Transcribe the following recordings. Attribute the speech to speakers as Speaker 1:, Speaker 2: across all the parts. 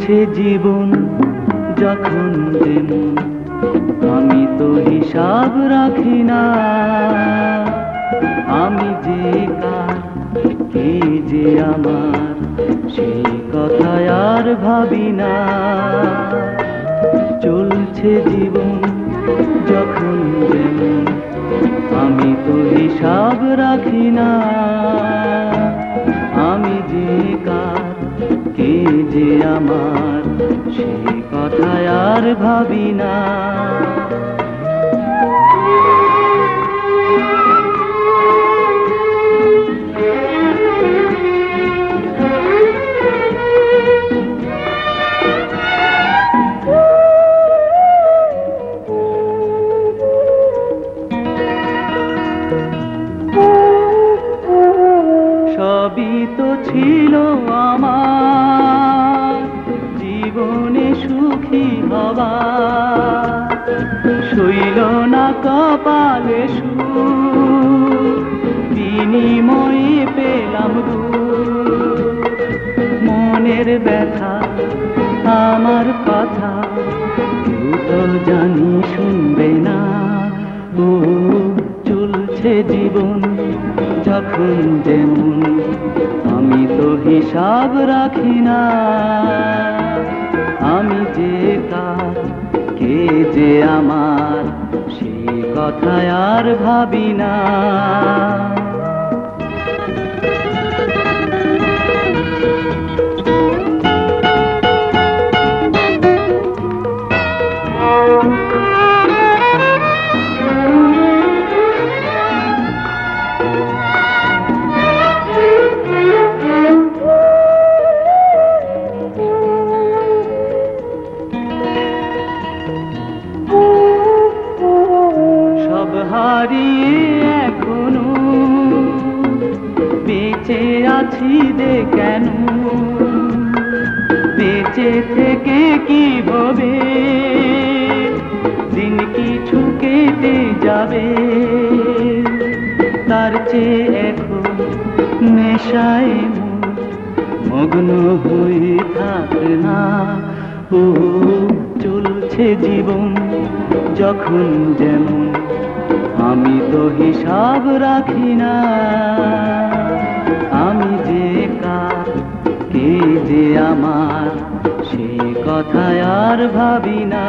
Speaker 1: চলছে জীবন যখন যেমন, আমি তো হিসাব রাখি না। আমি যে কার, কে যে আমার, সেই কথা আর ভাবি না। চলছে জীবন যখন যেমন, আমি তো হিসাব রাখি না। আমি যে কার, কে যে আমার, সেই কথা আর ভাবি না। সবই তো ছিল আমার জীবনে সুখী হওয়া, সইল না কপালে সুখ, বিনিময়ে পেলাম দুঃখ। মনের ব্যথা আমার কথা কেউ তো জানি শুনবে না। ও চলছে জীবন যখন যেমন, আমি তো হিসাব রাখি না। আমি যে কার, কে যে আমার, সেই কথা আর ভাবি না। হারিয়ে এখনো বেঁচে আছি যে কেন, বেঁচে থেকে কি হবে, দিন কিছু কেটে যাবে। তার চেয়ে এখন নেশায় মগ্ন হয়ে থাক না। ও চলছে জীবন যখন যেমন, আমি তো হিসাব রাখি না। আমি যে কার, কে যে আমার, সেই কথা আর ভাবি না।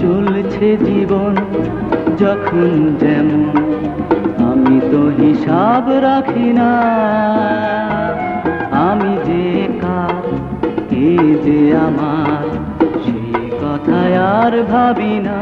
Speaker 1: চলছে জীবন যখন যেমন, আমি তো হিসাব রাখি না। আমি যে কার, কে যে আমার, সেই কথা আর ভাবি না।